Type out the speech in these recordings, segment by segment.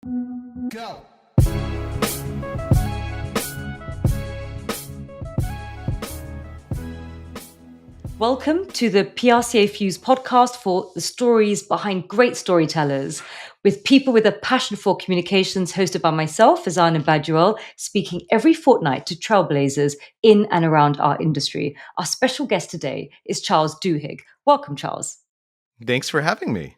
Go. Welcome to the PRCA Fuse podcast for the stories behind great storytellers, with people with a passion for communications, hosted by myself, Farzana behavioural, speaking every fortnight to trailblazers in and around our industry. Our special guest today is Charles Duhigg. Welcome, Charles. Thanks for having me.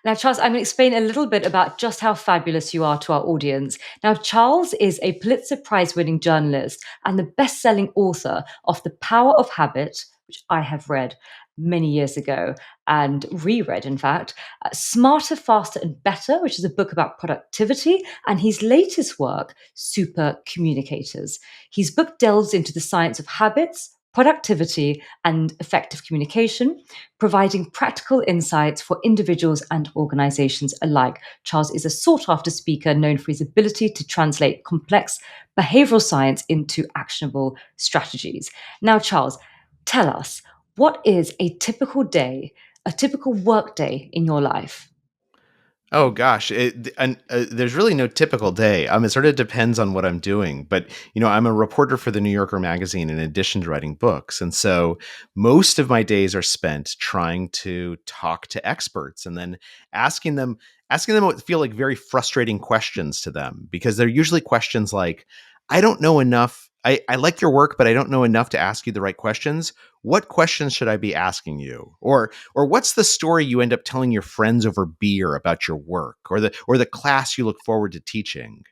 Now, Charles, I'm going to explain a little bit about just how fabulous you are to our audience. Now, Charles is a Pulitzer Prize-winning journalist and the best-selling author of The Power of Habit, which I have read many years ago and reread, in fact, Smarter, Faster, and Better, which is a book about productivity, and his latest work, Supercommunicators. His book delves into the science of habits, productivity, and effective communication, providing practical insights for individuals and organizations alike. Charles is a sought after speaker known for his ability to translate complex behavioral science into actionable strategies. Now, Charles, tell us, what is a typical day, a typical work day in your life? Oh gosh, there's really no typical day. It sort of depends on what I'm doing. But I'm a reporter for the New Yorker magazine in addition to writing books, and so most of my days are spent trying to talk to experts and then asking them what feel like very frustrating questions to them, because they're usually questions like, "I don't know enough. I like your work, but I don't know enough to ask you the right questions. What questions should I be asking you?" Or what's the story you end up telling your friends over beer about your work, or the class you look forward to teaching?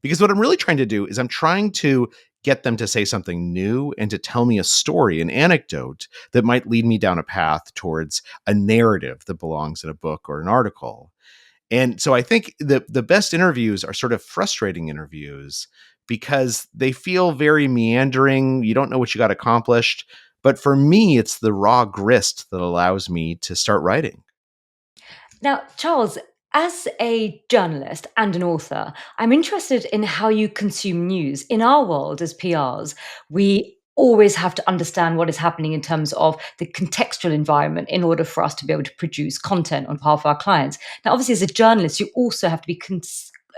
Because what I'm really trying to do is I'm trying to get them to say something new and to tell me a story, an anecdote that might lead me down a path towards a narrative that belongs in a book or an article. And so I think the best interviews are sort of frustrating interviews because they feel very meandering. You don't know what you got accomplished. But for me, it's the raw grist that allows me to start writing. Now, Charles, as a journalist and an author, I'm interested in how you consume news. In our world as PRs, we always have to understand what is happening in terms of the contextual environment in order for us to be able to produce content on behalf of our clients. Now, obviously, as a journalist, you also have to be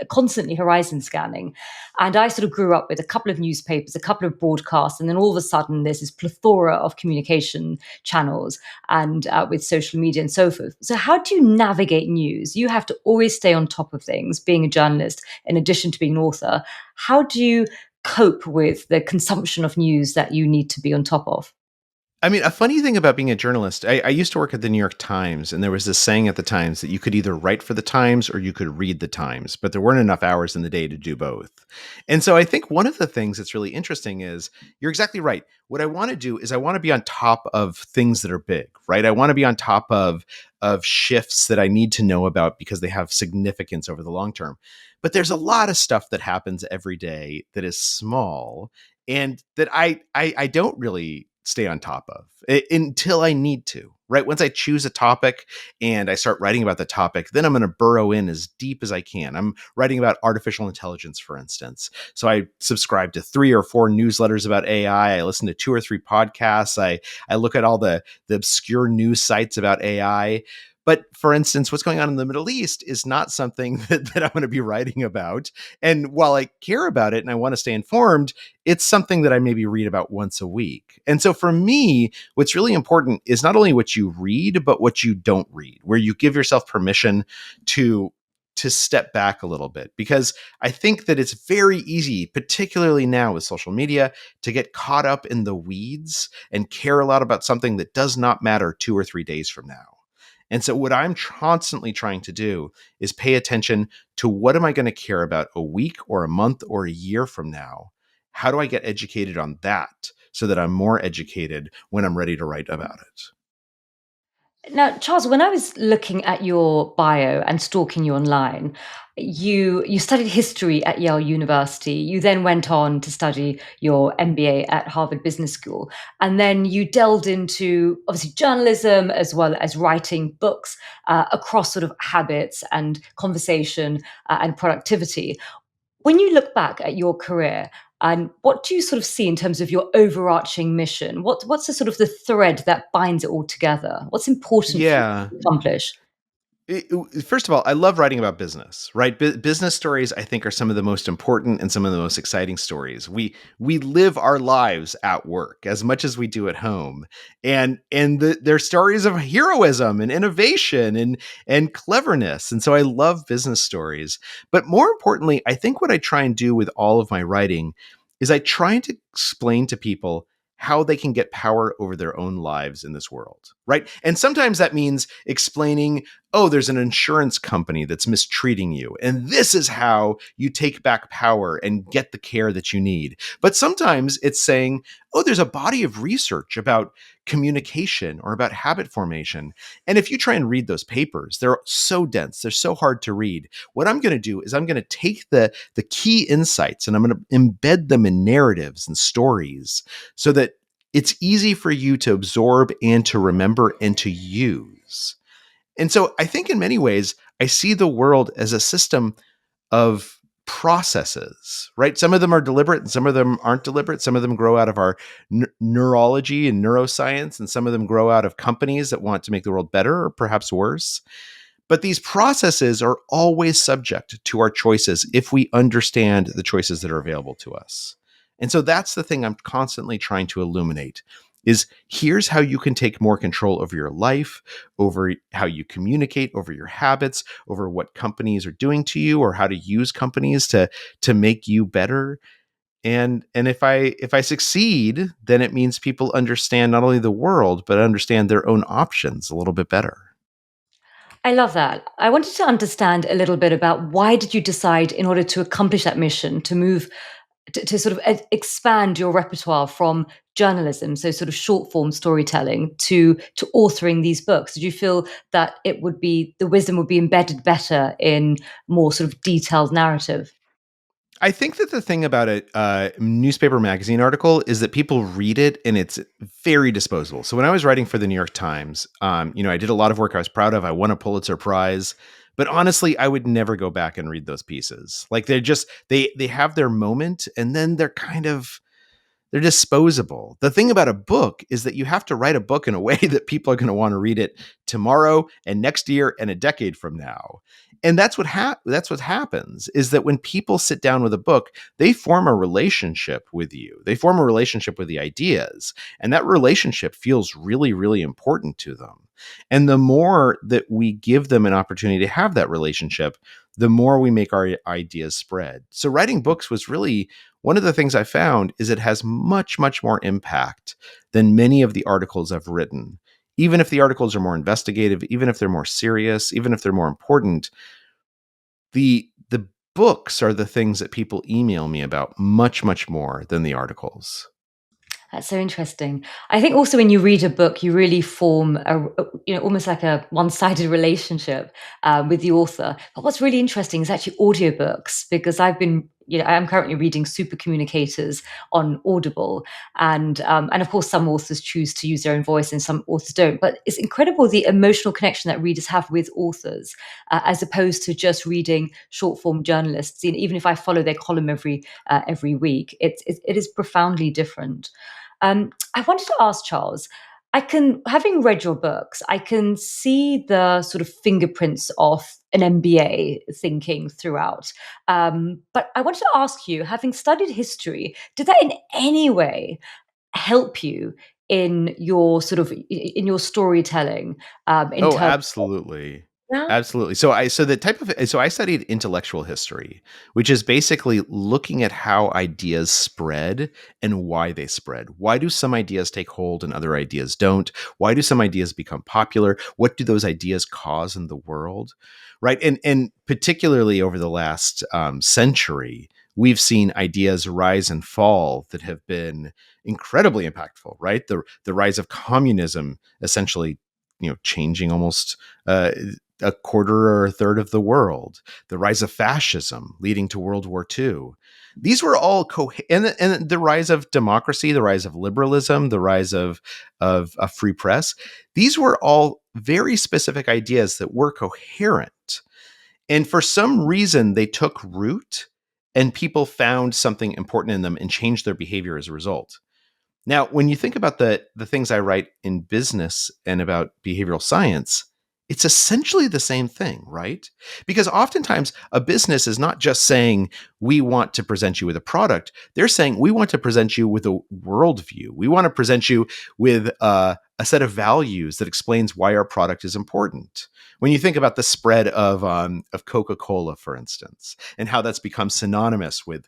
constantly horizon scanning. And I sort of grew up with a couple of newspapers, a couple of broadcasts, and then all of a sudden there's this plethora of communication channels and with social media and so forth. So, how do you navigate news? You have to always stay on top of things, being a journalist, in addition to being an author. How do you cope with the consumption of news that you need to be on top of? I mean, a funny thing about being a journalist, I used to work at the New York Times, and there was this saying at the Times that you could either write for the Times or you could read the Times, but there weren't enough hours in the day to do both. And so I think one of the things that's really interesting is you're exactly right. What I want to do is I want to be on top of things that are big, right? I want to be on top of shifts that I need to know about because they have significance over the long term. But there's a lot of stuff that happens every day that is small and that I don't really stay on top of until I need to, right? Once I choose a topic and I start writing about the topic, then I'm going to burrow in as deep as I can. I'm writing about artificial intelligence, for instance. So I subscribe to 3 or 4 newsletters about AI. I listen to 2 or 3 podcasts. I look at all the obscure news sites about AI. But for instance, what's going on in the Middle East is not something that I'm going to be writing about. And while I care about it and I want to stay informed, it's something that I maybe read about once a week. And so for me, what's really important is not only what you read, but what you don't read, where you give yourself permission to step back a little bit, because I think that it's very easy, particularly now with social media, to get caught up in the weeds and care a lot about something that does not matter 2 or 3 days from now. And so what I'm constantly trying to do is pay attention to what am I going to care about a week or a month or a year from now? How do I get educated on that so that I'm more educated when I'm ready to write about it? Now, Charles, when I was looking at your bio and stalking you online, you studied history at Yale University. You then went on to study your MBA at Harvard Business School, and then you delved into obviously journalism as well as writing books across sort of habits and conversation and productivity. When you look back at your career, and what do you sort of see in terms of your overarching mission? What's the sort of the thread that binds it all together? What's important for you Yeah. to accomplish? First of all, I love writing about business, right? Business stories, I think, are some of the most important and some of the most exciting stories. We live our lives at work as much as we do at home, and they're stories of heroism and innovation and cleverness. And so I love business stories. But more importantly, I think what I try and do with all of my writing is I try to explain to people how they can get power over their own lives in this world, right? And sometimes that means explaining, oh, there's an insurance company that's mistreating you, and this is how you take back power and get the care that you need. But sometimes it's saying, oh, there's a body of research about communication or about habit formation. And if you try and read those papers, they're so dense, they're so hard to read. What I'm going to do is I'm going to take the key insights and I'm going to embed them in narratives and stories so that it's easy for you to absorb and to remember and to use. And so I think in many ways, I see the world as a system of processes, right? Some of them are deliberate and some of them aren't deliberate. Some of them grow out of our neurology and neuroscience, and some of them grow out of companies that want to make the world better or perhaps worse. But these processes are always subject to our choices if we understand the choices that are available to us. And so that's the thing I'm constantly trying to illuminate is here's how you can take more control over your life, over how you communicate, over your habits, over what companies are doing to you or how to use companies to make you better. And if I succeed, then it means people understand not only the world, but understand their own options a little bit better. I love that. I wanted to understand a little bit about why did you decide, in order to accomplish that mission, to move to sort of expand your repertoire from journalism, so sort of short form storytelling, to authoring these books? Did you feel that it would be the wisdom would be embedded better in more sort of detailed narrative? I think that the thing about a newspaper magazine article is that people read it and it's very disposable. So when I was writing for the New York Times, I did a lot of work I was proud of. I won a Pulitzer Prize, but honestly, I would never go back and read those pieces. Like they have their moment, and then they're disposable. The thing about a book is that you have to write a book in a way that people are going to want to read it tomorrow and next year and a decade from now. And that's what happens is that when people sit down with a book, they form a relationship with you. They form a relationship with the ideas, and that relationship feels really, really important to them. And the more that we give them an opportunity to have that relationship, the more we make our ideas spread. So writing books was really one of the things I found is it has much, much more impact than many of the articles I've written. Even if the articles are more investigative, even if they're more serious, even if they're more important, the books are the things that people email me about much, much more than the articles. That's so interesting. I think also when you read a book, you really form almost like a one-sided relationship with the author. But what's really interesting is actually audiobooks, because I'm currently reading Supercommunicators on Audible, and of course some authors choose to use their own voice and some authors don't. But it's incredible the emotional connection that readers have with authors, as opposed to just reading short-form journalists. Even if I follow their column every week, it is profoundly different. I wanted to ask Charles, having read your books, I can see the sort of fingerprints of an MBA thinking throughout. But I wanted to ask you, having studied history, did that in any way help you in your in your storytelling? In Oh, terms, absolutely. yeah. Absolutely. So I studied intellectual history, which is basically looking at how ideas spread and why they spread. Why do some ideas take hold and other ideas don't? Why do some ideas become popular? What do those ideas cause in the world? Right. And particularly over the last century, we've seen ideas rise and fall that have been incredibly impactful, right? The rise of communism essentially, changing almost a quarter or a third of the world, the rise of fascism leading to World War II. These were all and the rise of democracy, the rise of liberalism, the rise of a free press. These were all very specific ideas that were coherent. And for some reason, they took root and people found something important in them and changed their behavior as a result. Now, when you think about the things I write in business and about behavioral science, it's essentially the same thing, right? Because oftentimes a business is not just saying, we want to present you with a product. They're saying, we want to present you with a worldview. We want to present you with a set of values that explains why our product is important. When you think about the spread of Coca-Cola, for instance, and how that's become synonymous with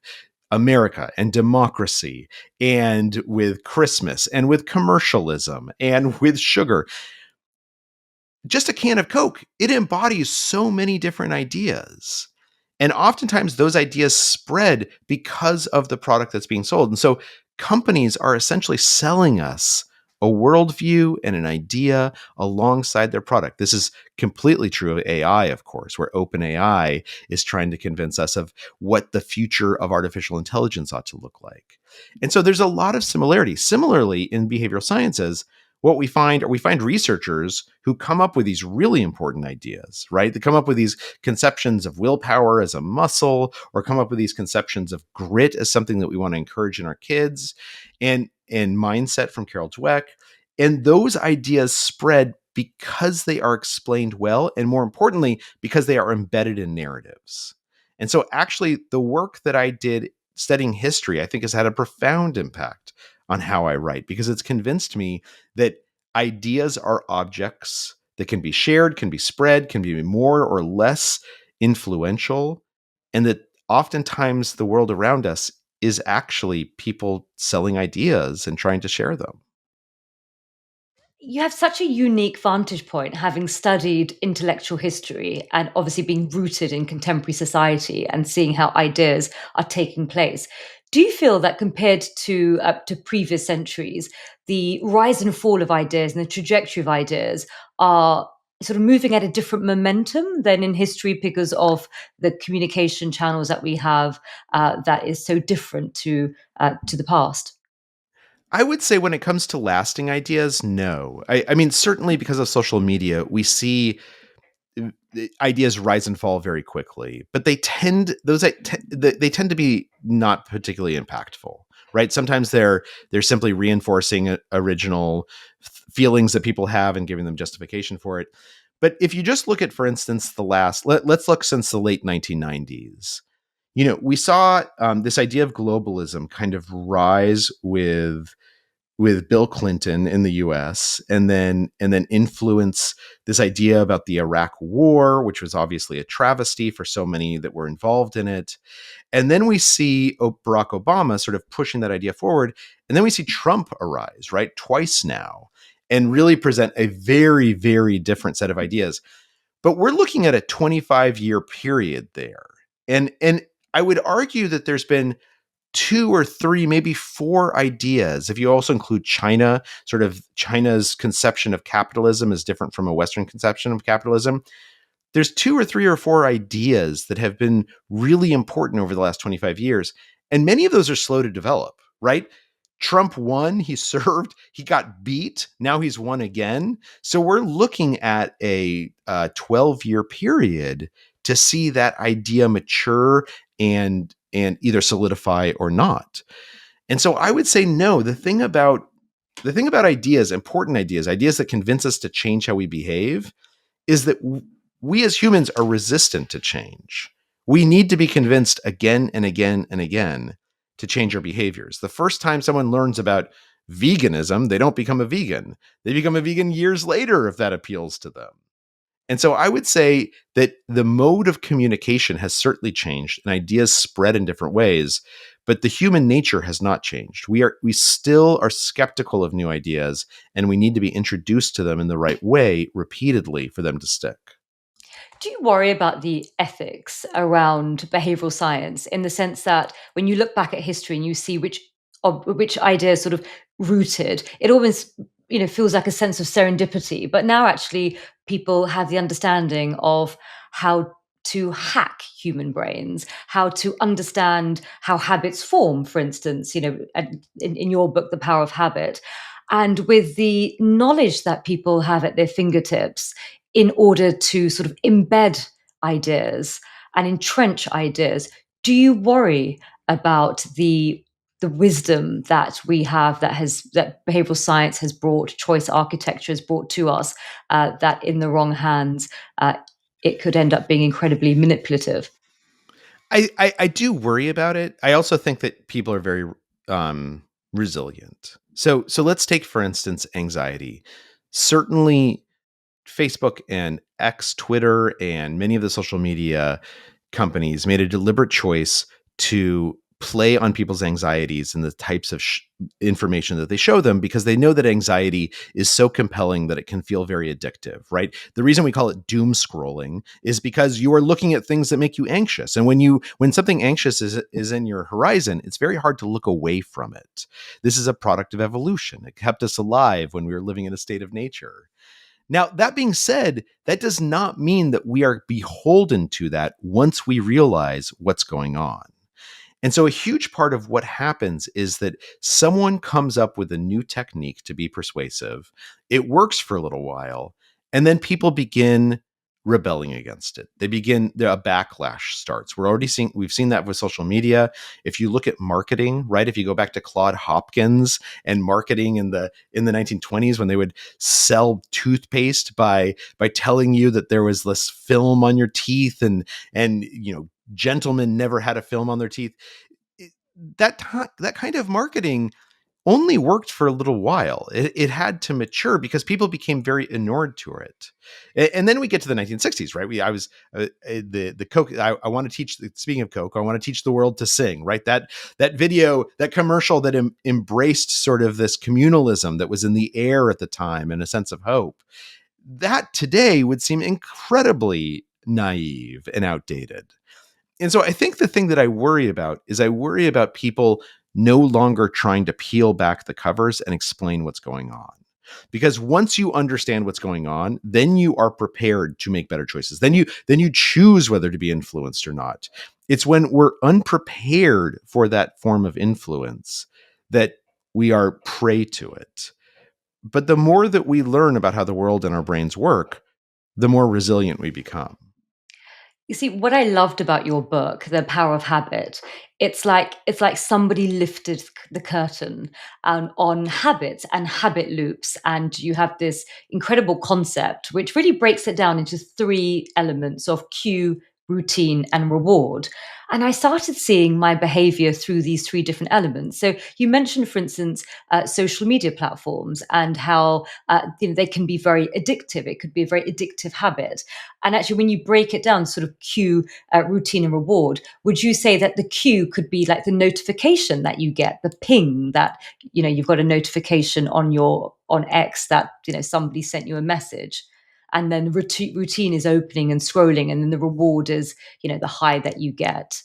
America and democracy and with Christmas and with commercialism and with sugar, just a can of Coke, it embodies so many different ideas. And oftentimes those ideas spread because of the product that's being sold. And so companies are essentially selling us a worldview and an idea alongside their product. This is completely true of AI, of course, where OpenAI is trying to convince us of what the future of artificial intelligence ought to look like. And so there's a lot of similarity. Similarly, in behavioral sciences, what we find researchers who come up with these really important ideas, right? They come up with these conceptions of willpower as a muscle, or come up with these conceptions of grit as something that we want to encourage in our kids, and mindset from Carol Dweck. And those ideas spread because they are explained well, and more importantly, because they are embedded in narratives. And so actually the work that I did studying history, I think, has had a profound impact on how I write, because it's convinced me that ideas are objects that can be shared, can be spread, can be more or less influential, and that oftentimes the world around us is actually people selling ideas and trying to share them. You have such a unique vantage point, having studied intellectual history and obviously being rooted in contemporary society and seeing how ideas are taking place. Do you feel that compared to previous centuries, the rise and fall of ideas and the trajectory of ideas are sort of moving at a different momentum than in history because of the communication channels that we have that is so different to the past? I would say when it comes to lasting ideas, no. I mean, certainly because of social media, we see ideas rise and fall very quickly, but they tend to be not particularly impactful, right? Sometimes they're simply reinforcing original feelings that people have and giving them justification for it. But if you just look at, for instance, let's look since the late 1990s. We saw this idea of globalism kind of rise with Bill Clinton in the US, and then influence this idea about the Iraq war, which was obviously a travesty for so many that were involved in it. And then we see Barack Obama sort of pushing that idea forward, and then we see Trump arise, right? Twice now, and really present a very, very different set of ideas. But we're looking at a 25-year period there. And I would argue that there's been two or three, maybe four ideas. If you also include China, sort of China's conception of capitalism is different from a Western conception of capitalism. There's two or three or four ideas that have been really important over the last 25 years. And many of those are slow to develop, right? Trump won, he served, he got beat, now he's won again. So we're looking at a 12-year period to see that idea mature and either solidify or not. And so I would say no. The thing about ideas, important ideas, ideas that convince us to change how we behave, is that we as humans are resistant to change. We need to be convinced again and again and again to change our behaviors. The first time someone learns about veganism, they don't become a vegan. They become a vegan years later if that appeals to them. And so I would say that the mode of communication has certainly changed and ideas spread in different ways, but the human nature has not changed. We still are skeptical of new ideas, and we need to be introduced to them in the right way repeatedly for them to stick. Do you worry about the ethics around behavioral science in the sense that when you look back at history and you see which ideas sort of rooted, it almost feels like a sense of serendipity. But now actually people have the understanding of how to hack human brains, how to understand how habits form, for instance, in your book, The Power of Habit. And with the knowledge that people have at their fingertips, in order to sort of embed ideas and entrench ideas, do you worry about the the wisdom that we have, that behavioral science has brought, choice architecture has brought to us, that in the wrong hands, uh, it could end up being incredibly manipulative. I do worry about it. I also think that people are very um, resilient. So let's take, for instance, anxiety. Certainly, Facebook and X, Twitter, and many of the social media companies made a deliberate choice to play on people's anxieties and the types of information that they show them, because they know that anxiety is so compelling that it can feel very addictive, right? The reason we call it doom scrolling is because you are looking at things that make you anxious. And when something anxious is in your horizon, it's very hard to look away from it. This is a product of evolution. It kept us alive when we were living in a state of nature. Now, that being said, that does not mean that we are beholden to that once we realize what's going on. And so, a huge part of what happens is that someone comes up with a new technique to be persuasive. It works for a little while, and then people begin rebelling against it. A backlash starts. We've seen that with social media. If you look at marketing, right? If you go back to Claude Hopkins and marketing in the 1920s, when they would sell toothpaste by telling you that there was this film on your teeth, and gentlemen never had a film on their teeth. That kind of marketing only worked for a little while. It had to mature because people became very inured to it. And then we get to the 1960s, right? The Coke. I want to teach. Speaking of Coke, I want to teach the world to sing. Right? That video, that commercial that embraced sort of this communalism that was in the air at the time and a sense of hope. That today would seem incredibly naive and outdated. And so I think the thing that I worry about is I worry about people no longer trying to peel back the covers and explain what's going on. Because once you understand what's going on, then you are prepared to make better choices. Then you choose whether to be influenced or not. It's when we're unprepared for that form of influence that we are prey to it. But the more that we learn about how the world and our brains work, the more resilient we become. You see, what I loved about your book, The Power of Habit, it's like somebody lifted the curtain on habits and habit loops, and you have this incredible concept which really breaks it down into three elements of cue, routine, and reward. And I started seeing my behavior through these three different elements. So you mentioned, for instance, social media platforms and how they can be very addictive. It could be a very addictive habit. And actually, when you break it down, sort of cue, routine, and reward, would you say that the cue could be like the notification that you get, the ping that you've got a notification on X that somebody sent you a message, and then routine is opening and scrolling, and then the reward is the high that you get.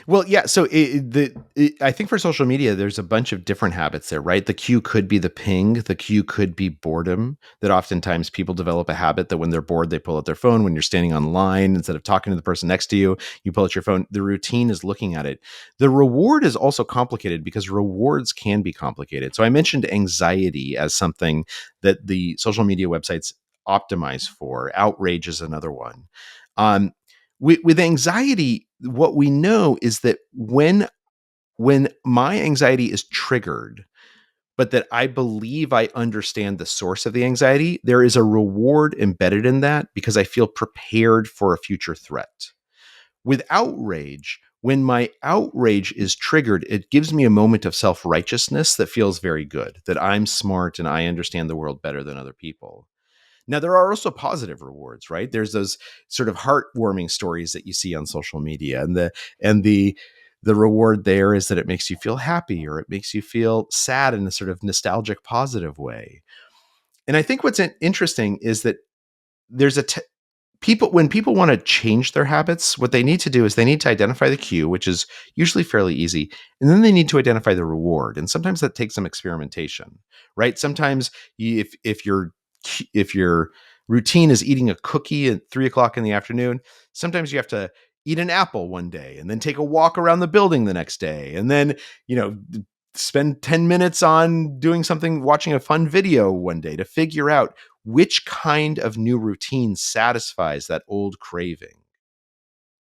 Well, yeah. So I think for social media, there's a bunch of different habits there, right? The cue could be the ping. The cue could be boredom. That oftentimes people develop a habit that when they're bored, they pull out their phone. When you're standing online, instead of talking to the person next to you, you pull out your phone. The routine is looking at it. The reward is also complicated because rewards can be complicated. So I mentioned anxiety as something that the social media websites optimize for. Outrage is another one. Um, with anxiety, what we know is that when my anxiety is triggered, but that I believe I understand the source of the anxiety, there is a reward embedded in that because I feel prepared for a future threat. With outrage, when my outrage is triggered, it gives me a moment of self-righteousness that feels very good, that I'm smart and I understand the world better than other people. Now, there are also positive rewards, right? There's those sort of heartwarming stories that you see on social media, and the reward there is that it makes you feel happy or it makes you feel sad in a sort of nostalgic, positive way. And I think what's interesting is that there's people when people want to change their habits, what they need to do is they need to identify the cue, which is usually fairly easy, and then they need to identify the reward. And sometimes that takes some experimentation, right? Sometimes if your routine is eating a cookie at 3 o'clock in the afternoon, sometimes you have to eat an apple one day and then take a walk around the building the next day, and then you know spend 10 minutes on doing something, watching a fun video one day to figure out which kind of new routine satisfies that old craving.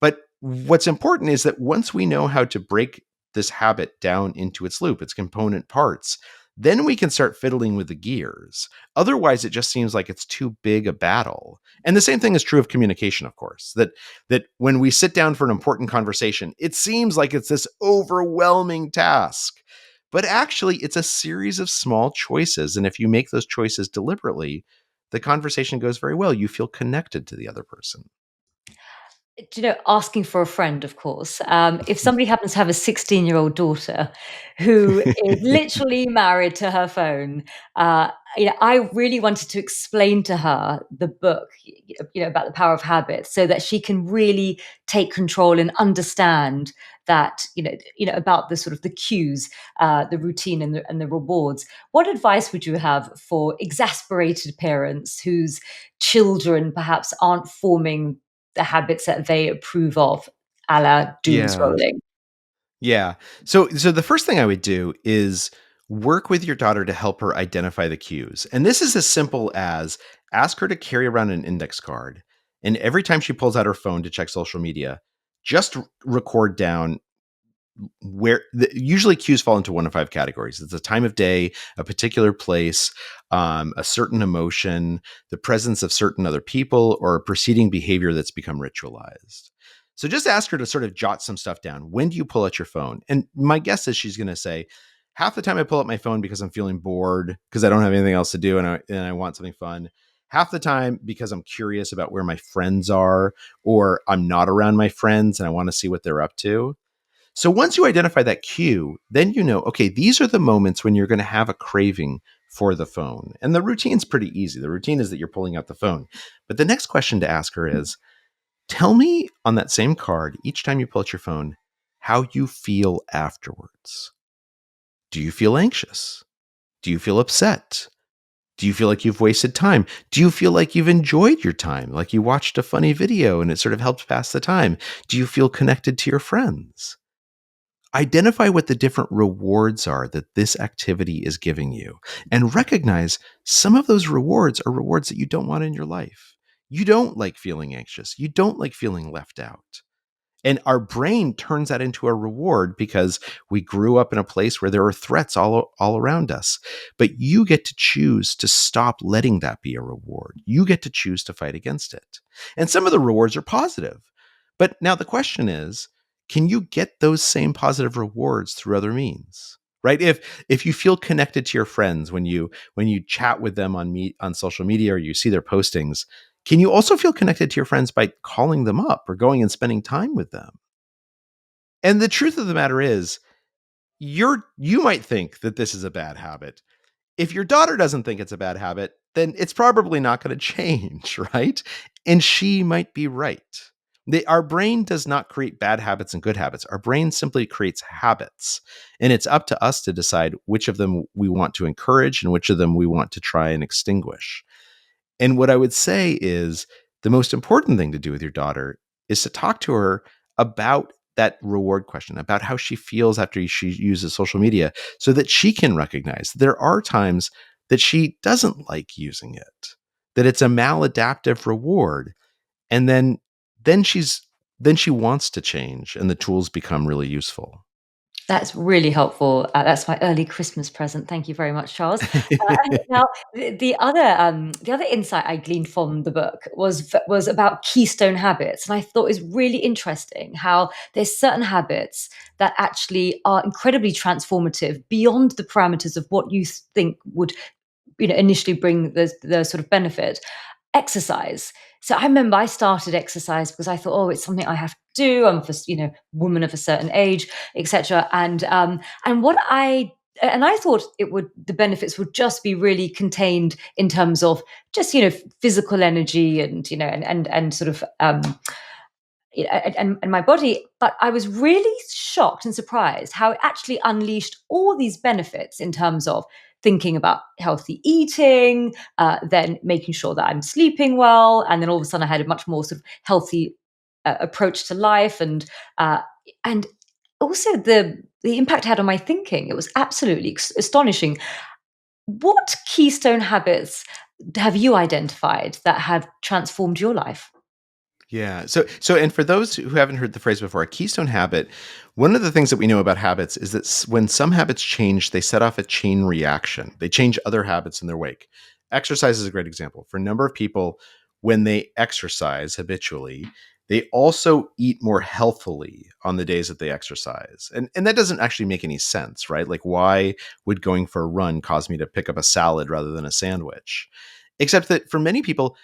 But what's important is that once we know how to break this habit down into its loop, its component parts, then we can start fiddling with the gears. Otherwise, it just seems like it's too big a battle. And the same thing is true of communication, of course, that when we sit down for an important conversation, it seems like it's this overwhelming task. But actually, it's a series of small choices. And if you make those choices deliberately, the conversation goes very well. You feel connected to the other person. Asking for a friend, of course. If somebody happens to have a 16-year-old daughter who is literally married to her phone, I really wanted to explain to her the book, about the power of habit, so that she can really take control and understand that, about the sort of the cues, the routine, and the rewards. What advice would you have for exasperated parents whose children perhaps aren't forming the habits that they approve of, a la doom Yeah. scrolling? Yeah. So the first thing I would do is work with your daughter to help her identify the cues. And this is as simple as ask her to carry around an index card. And every time she pulls out her phone to check social media, just record down usually cues fall into one of five categories. It's a time of day, a particular place, a certain emotion, the presence of certain other people, or a preceding behavior that's become ritualized. So just ask her to sort of jot some stuff down. When do you pull out your phone? And my guess is she's going to say, half the time I pull out my phone because I'm feeling bored, because I don't have anything else to do and I want something fun. Half the time because I'm curious about where my friends are, or I'm not around my friends and I want to see what they're up to. So once you identify that cue, then you know, okay, these are the moments when you're going to have a craving for the phone. And the routine's pretty easy. The routine is that you're pulling out the phone. But the next question to ask her is, tell me on that same card, each time you pull out your phone, how you feel afterwards. Do you feel anxious? Do you feel upset? Do you feel like you've wasted time? Do you feel like you've enjoyed your time? Like you watched a funny video and it sort of helped pass the time? Do you feel connected to your friends? Identify what the different rewards are that this activity is giving you, and recognize some of those rewards are rewards that you don't want in your life. You don't like feeling anxious. You don't like feeling left out. And our brain turns that into a reward because we grew up in a place where there are threats all around us. But you get to choose to stop letting that be a reward. You get to choose to fight against it. And some of the rewards are positive. But now the question is, can you get those same positive rewards through other means? Right? If you feel connected to your friends when you chat with them on social media or you see their postings, can you also feel connected to your friends by calling them up or going and spending time with them? And the truth of the matter is, you might think that this is a bad habit. If your daughter doesn't think it's a bad habit, then it's probably not going to change, right? And she might be right. Our brain does not create bad habits and good habits. Our brain simply creates habits. And it's up to us to decide which of them we want to encourage and which of them we want to try and extinguish. And what I would say is the most important thing to do with your daughter is to talk to her about that reward question, about how she feels after she uses social media, so that she can recognize there are times that she doesn't like using it, that it's a maladaptive reward. And then she's then she wants to change and the tools become really useful. That's really helpful. That's my early Christmas present. Thank you very much, Charles. And now the other insight I gleaned from the book was about keystone habits, and I thought it was really interesting how there's certain habits that actually are incredibly transformative beyond the parameters of what you think would initially bring the sort of benefit. Exercise. So I remember I started exercise because I thought, oh, it's something I have to do. I'm just, woman of a certain age, etc. And I thought the benefits would just be really contained in terms of just physical energy and and sort of and my body. But I was really shocked and surprised how it actually unleashed all these benefits in terms of thinking about healthy eating, then making sure that I'm sleeping well, and then all of a sudden I had a much more sort of healthy approach to life, and also the impact it had on my thinking. It was absolutely astonishing. What keystone habits have you identified that have transformed your life? Yeah. And for those who haven't heard the phrase before, a keystone habit, one of the things that we know about habits is that when some habits change, they set off a chain reaction. They change other habits in their wake. Exercise is a great example. For a number of people, when they exercise habitually, they also eat more healthily on the days that they exercise. And that doesn't actually make any sense, right? Like, why would going for a run cause me to pick up a salad rather than a sandwich? Except that for many people,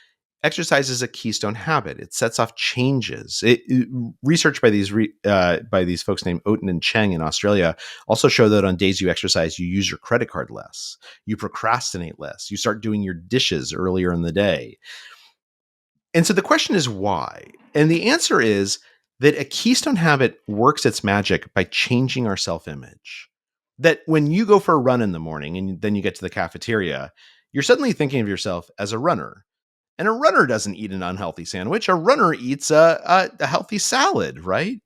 exercise is a keystone habit. It sets off changes. Research by these folks named Oaten and Cheng in Australia also show that on days you exercise, you use your credit card less, you procrastinate less, you start doing your dishes earlier in the day. And so the question is why? And the answer is that a keystone habit works its magic by changing our self-image. That when you go for a run in the morning and then you get to the cafeteria, you're suddenly thinking of yourself as a runner. And a runner doesn't eat an unhealthy sandwich. A runner eats a healthy salad, right?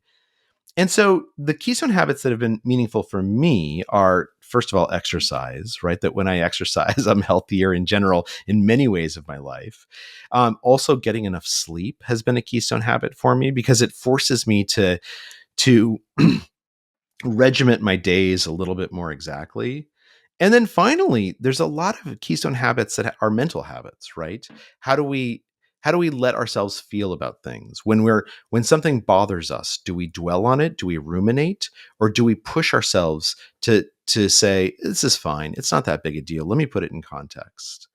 And so the keystone habits that have been meaningful for me are, first of all, exercise, right? That when I exercise, I'm healthier in general in many ways of my life. Also, getting enough sleep has been a keystone habit for me because it forces me to regiment my days a little bit more exactly. And then finally, there's a lot of keystone habits that are mental habits, right? How do we how do we let ourselves feel about things when something bothers us? Do we dwell on it? Do we ruminate, or do we push ourselves to say this is fine? It's not that big a deal. Let me put it in context.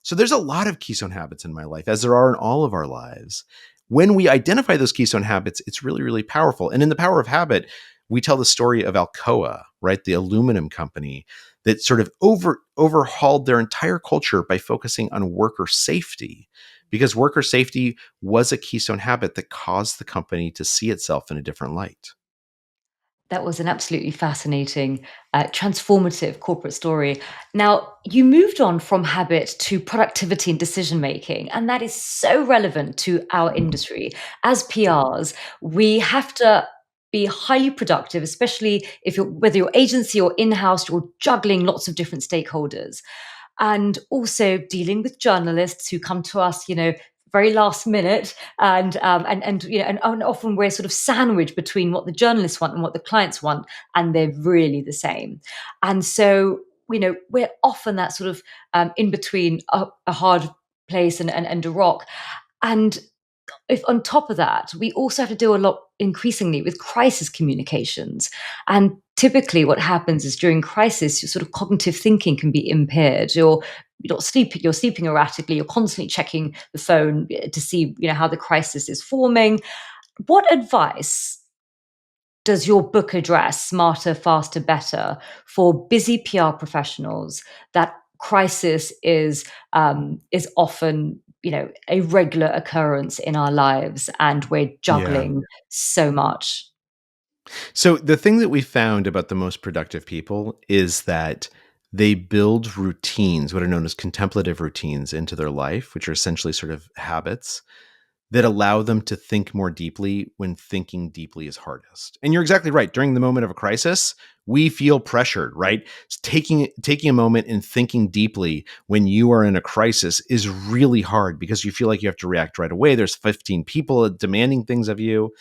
So there's a lot of keystone habits in my life, as there are in all of our lives. When we identify those keystone habits, it's really, really powerful. And in The Power of Habit, we tell the story of Alcoa, right? The aluminum company that sort of overhauled their entire culture by focusing on worker safety, because worker safety was a keystone habit that caused the company to see itself in a different light. That was an absolutely fascinating, transformative corporate story. Now, you moved on from habit to productivity and decision making, and that is so relevant to our industry. As PRs, we have to be highly productive, especially if you're whether you're agency or in-house, you're juggling lots of different stakeholders. And also dealing with journalists who come to us, very last minute, and often we're sort of sandwiched between what the journalists want and what the clients want, and they're really the same. And so we're often that sort of in between a hard place and a rock. And if on top of that, we also have to deal a lot increasingly with crisis communications. And typically what happens is during crisis, your sort of cognitive thinking can be impaired. You're not sleeping, you're sleeping erratically, you're constantly checking the phone to see, how the crisis is forming. What advice does your book address, Smarter, Faster, Better, for busy PR professionals that crisis is often a regular occurrence in our lives and we're Yeah. juggling so much? So the thing that we found about the most productive people is that they build routines, what are known as contemplative routines, into their life, which are essentially sort of habits that allow them to think more deeply when thinking deeply is hardest. And you're exactly right. During the moment of a crisis, we feel pressured, right? Taking a moment and thinking deeply when you are in a crisis is really hard because you feel like you have to react right away. There's 15 people demanding things of you,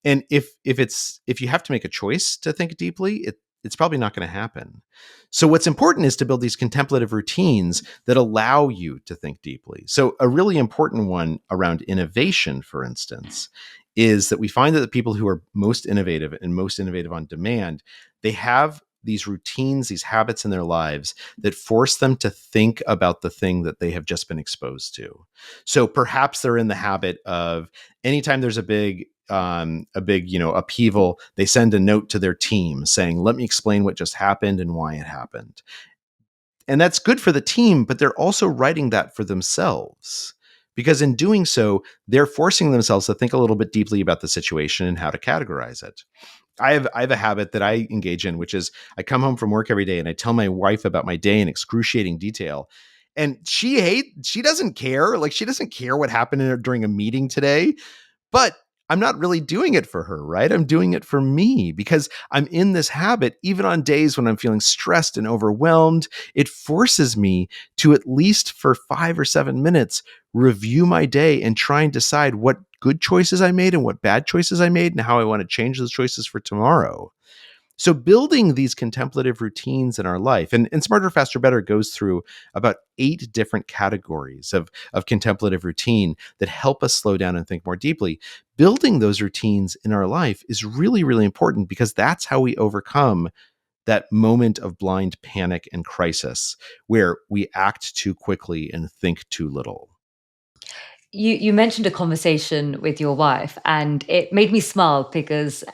and if you have to make a choice to think deeply, it's probably not going to happen. So what's important is to build these contemplative routines that allow you to think deeply. So a really important one around innovation, for instance, is that we find that the people who are most innovative and most innovative on demand, they have these routines, these habits in their lives that force them to think about the thing that they have just been exposed to. So perhaps they're in the habit of, anytime there's a big upheaval, they send a note to their team saying, let me explain what just happened and why it happened. And that's good for the team, but they're also writing that for themselves, because in doing so, they're forcing themselves to think a little bit deeply about the situation and how to categorize it. I have a habit that I engage in, which is I come home from work every day and I tell my wife about my day in excruciating detail. And she doesn't care. Like, she doesn't care what happened during a meeting today. But I'm not really doing it for her, right? I'm doing it for me because I'm in this habit. Even on days when I'm feeling stressed and overwhelmed, it forces me to, at least for 5 or 7 minutes, review my day and try and decide what good choices I made and what bad choices I made and how I want to change those choices for tomorrow. So building these contemplative routines in our life, and Smarter, Faster, Better goes through about 8 different categories of contemplative routine that help us slow down and think more deeply. Building those routines in our life is really, really important because that's how we overcome that moment of blind panic and crisis where we act too quickly and think too little. You mentioned a conversation with your wife, and it made me smile because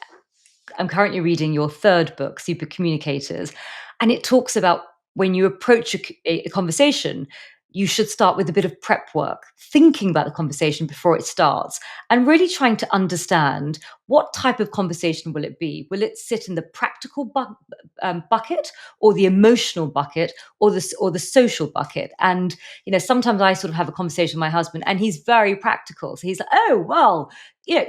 I'm currently reading your third book, Supercommunicators, and it talks about when you approach a conversation, you should start with a bit of prep work, thinking about the conversation before it starts, and really trying to understand what type of conversation will it be. Will it sit in the practical bucket, or the emotional bucket, or the social bucket? And sometimes I sort of have a conversation with my husband, and he's very practical. So he's like, "Oh well,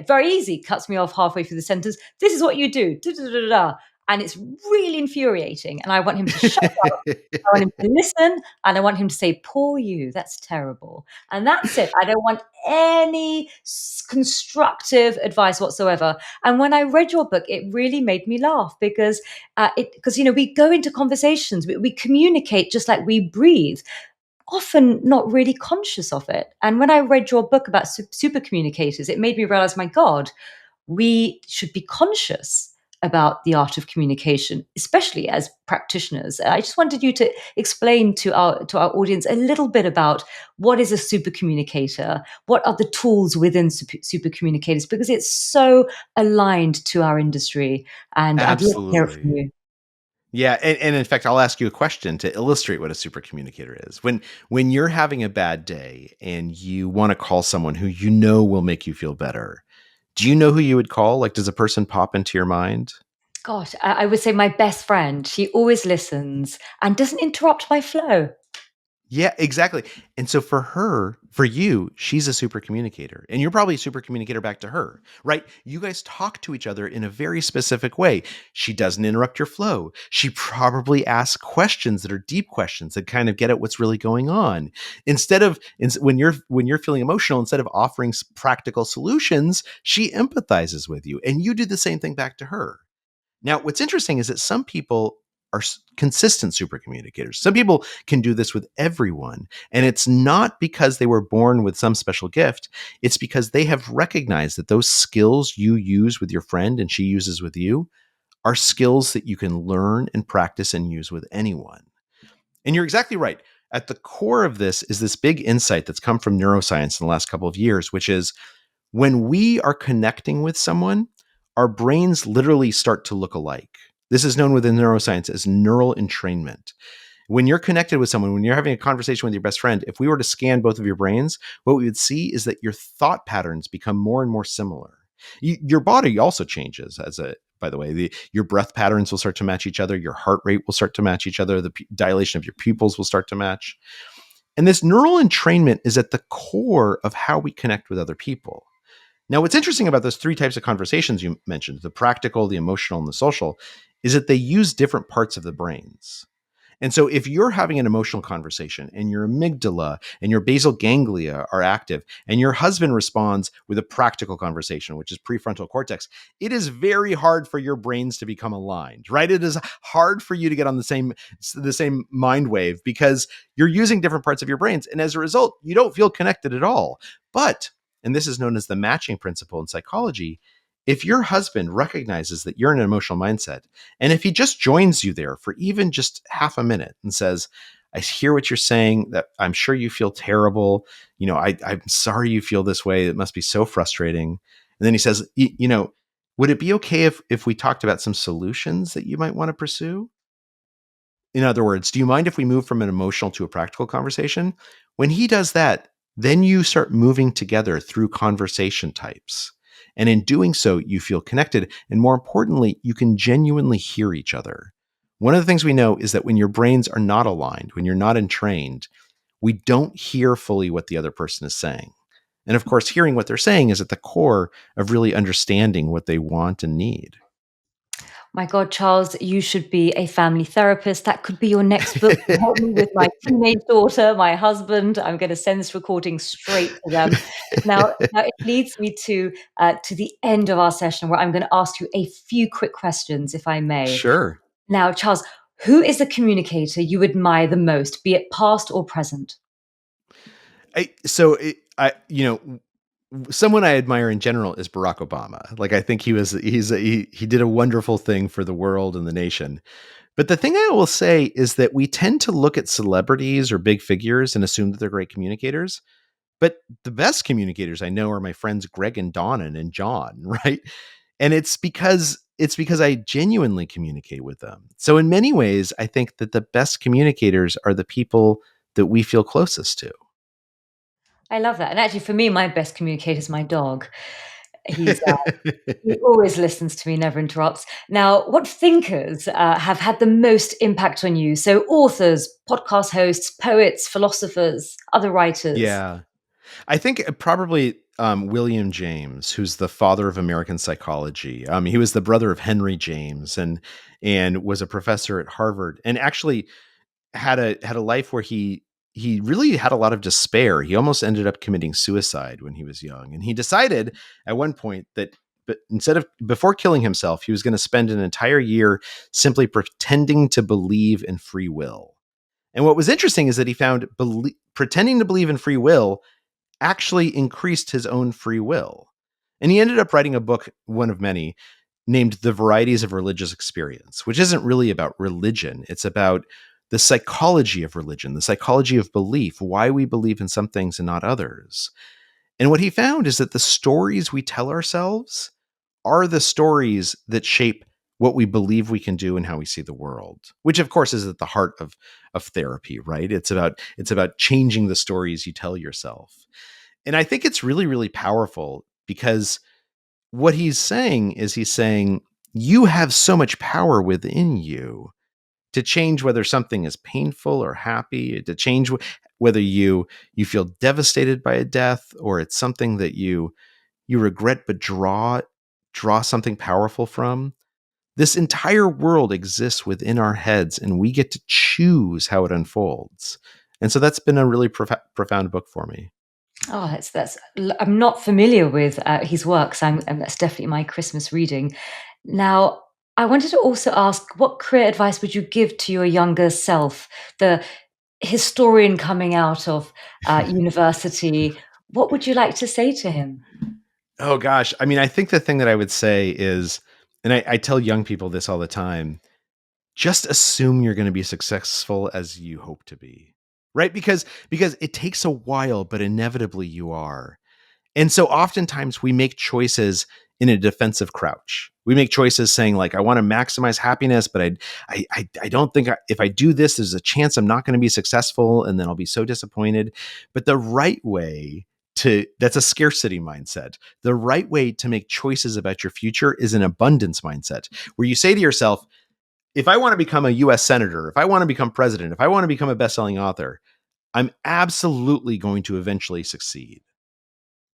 very easy." Cuts me off halfway through the sentence. "This is what you do." Da, da, da, da, da. And it's really infuriating. And I want him to shut up. I want him to listen, and I want him to say, "Poor you, that's terrible." And that's it. I don't want any constructive advice whatsoever. And when I read your book, it really made me laugh because we go into conversations, we communicate just like we breathe, often not really conscious of it. And when I read your book about super communicators, it made me realize, my God, we should be conscious about the art of communication, especially as practitioners. I just wanted you to explain to our audience a little bit about what is a super communicator, what are the tools within super communicators, because it's so aligned to our industry. And I'd love to hear it from Absolutely. you. Yeah, and in fact, I'll ask you a question to illustrate what a super communicator is. When you're having a bad day and you want to call someone who you know will make you feel better, do you know who you would call? Like, does a person pop into your mind? Gosh, I would say my best friend. She always listens and doesn't interrupt my flow. Yeah, exactly. And so for you, she's a super communicator, and you're probably a super communicator back to her, right? You guys talk to each other in a very specific way. She doesn't interrupt your flow. She probably asks questions that are deep questions that kind of get at what's really going on. When you're feeling emotional, instead of offering practical solutions, she empathizes with you, and you do the same thing back to her. Now, what's interesting is that some people are consistent super communicators. Some people can do this with everyone. And it's not because they were born with some special gift. It's because they have recognized that those skills you use with your friend and she uses with you are skills that you can learn and practice and use with anyone. And you're exactly right. At the core of this is this big insight that's come from neuroscience in the last couple of years, which is when we are connecting with someone, our brains literally start to look alike. This is known within neuroscience as neural entrainment. When you're connected with someone, when you're having a conversation with your best friend, if we were to scan both of your brains, what we would see is that your thought patterns become more and more similar. Your body also changes by the way, your breath patterns will start to match each other. Your heart rate will start to match each other. The dilation of your pupils will start to match. And this neural entrainment is at the core of how we connect with other people. Now, what's interesting about those 3 types of conversations you mentioned, the practical, the emotional, and the social, is that they use different parts of the brains. And so if you're having an emotional conversation and your amygdala and your basal ganglia are active and your husband responds with a practical conversation, which is prefrontal cortex, it is very hard for your brains to become aligned, right? It is hard for you to get on the same mind wave because you're using different parts of your brains. And as a result, you don't feel connected at all. But, and this is known as the matching principle in psychology, if your husband recognizes that you're in an emotional mindset, and if he just joins you there for even just half a minute and says, I hear what you're saying, that I'm sure you feel terrible. I'm sorry you feel this way. It must be so frustrating. And then he says, would it be okay if we talked about some solutions that you might want to pursue? In other words, do you mind if we move from an emotional to a practical conversation? When he does that, then you start moving together through conversation types. And in doing so, you feel connected. And more importantly, you can genuinely hear each other. One of the things we know is that when your brains are not aligned, when you're not entrained, we don't hear fully what the other person is saying. And of course, hearing what they're saying is at the core of really understanding what they want and need. My God, Charles, you should be a family therapist. That could be your next book to help me with my teenage daughter, my husband. I'm going to send this recording straight to them. Now it leads me to the end of our session, where I'm going to ask you a few quick questions, if I may. Sure. Now, Charles, who is the communicator you admire the most, be it past or present? Someone I admire in general is Barack Obama. Like, I think he did a wonderful thing for the world and the nation. But the thing I will say is that we tend to look at celebrities or big figures and assume that they're great communicators. But the best communicators I know are my friends Greg and Donnan and John, right? And it's because I genuinely communicate with them. So in many ways, I think that the best communicators are the people that we feel closest to. I love that. And actually, for me, my best communicator is my dog. He's He always listens to me, never interrupts. Now, what thinkers have had the most impact on you? So, authors, podcast hosts, poets, philosophers, other writers. Yeah. I think probably William James, who's the father of American psychology. He was the brother of Henry James, and was a professor at Harvard, and actually had a life where he really had a lot of despair. He almost ended up committing suicide when he was young, and he decided at one point that, but instead of before killing himself, he was going to spend an entire year simply pretending to believe in free will. And what was interesting is that he found pretending to believe in free will actually increased his own free will. And he ended up writing a book, one of many, named The Varieties of Religious Experience, which isn't really about religion. It's about the psychology of religion, the psychology of belief, why we believe in some things and not others. And what he found is that the stories we tell ourselves are the stories that shape what we believe we can do and how we see the world, which of course is at the heart of therapy, right? It's about changing the stories you tell yourself. And I think it's really, really powerful because what he's saying, you have so much power within you to change whether something is painful or happy, to change whether you feel devastated by a death, or it's something that you regret but draw something powerful from. This entire world exists within our heads, and we get to choose how it unfolds. And so that's been a really profound book for me. Oh, I'm not familiar with his works, and that's definitely my Christmas reading. Now, I wanted to also ask, what career advice would you give to your younger self, the historian coming out of university? What would you like to say to him? Oh gosh. I mean, I think the thing that I would say is, and I tell young people this all the time, just assume you're going to be successful as you hope to be. Right? Because it takes a while, but inevitably you are. And so oftentimes we make choices in a defensive crouch. We make choices saying like, I want to maximize happiness, but I don't think if I do this, there's a chance I'm not going to be successful, and then I'll be so disappointed. But the right way that's a scarcity mindset. The right way to make choices about your future is an abundance mindset, where you say to yourself, if I want to become a US senator, if I want to become president, if I want to become a best-selling author, I'm absolutely going to eventually succeed,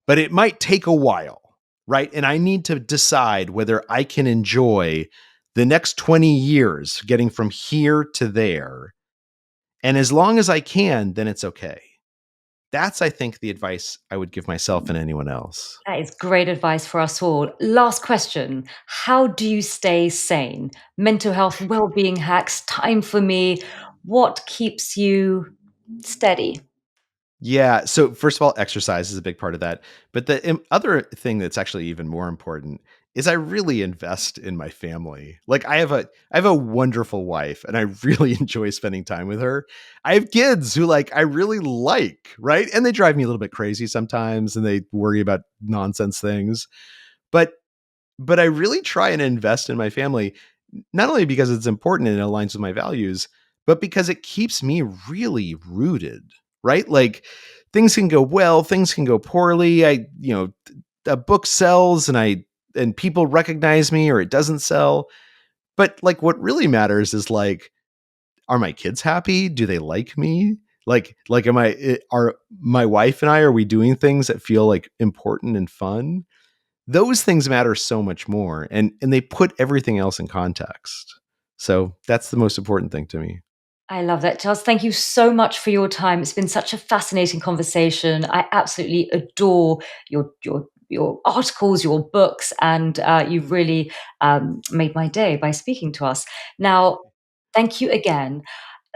but it might take a while, right? And I need to decide whether I can enjoy the next 20 years getting from here to there. And as long as I can, then it's okay. That's, I think, the advice I would give myself and anyone else. That is great advice for us all. Last question. How do you stay sane? Mental health, well-being hacks, time for me. What keeps you steady? Yeah. So first of all, exercise is a big part of that. But the other thing that's actually even more important is I really invest in my family. Like I have a wonderful wife, and I really enjoy spending time with her. I have kids who like I really like, right? And they drive me a little bit crazy sometimes, and they worry about nonsense things. But I really try and invest in my family, not only because it's important and it aligns with my values, but because it keeps me really rooted, right? Like things can go well, things can go poorly. A book sells and people recognize me, or it doesn't sell. But like what really matters is like, are my kids happy? Do they like me? Like are my wife and I, are we doing things that feel like important and fun? those things matter so much more, and they put everything else in context. So that's the most important thing to me. I love that, Charles. Thank you so much for your time. It's been such a fascinating conversation. I absolutely adore your articles, your books, and you've really made my day by speaking to us. Now, thank you again.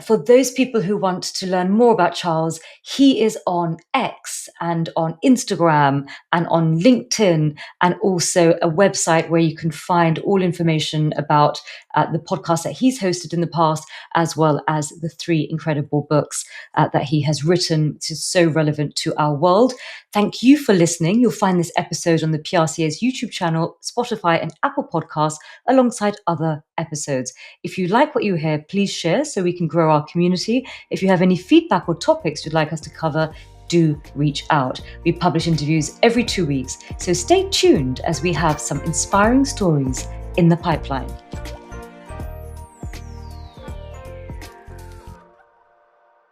For those people who want to learn more about Charles, he is on X and on Instagram and on LinkedIn, and also a website where you can find all information about the podcast that he's hosted in the past, as well as the 3 incredible books that he has written, which is so relevant to our world. Thank you for listening. You'll find this episode on the PRCA's YouTube channel, Spotify, and Apple Podcasts, alongside other episodes. If you like what you hear, please share so we can grow our community. If you have any feedback or topics you'd like us to cover, do reach out. We publish interviews every 2 weeks, so stay tuned as we have some inspiring stories in the pipeline.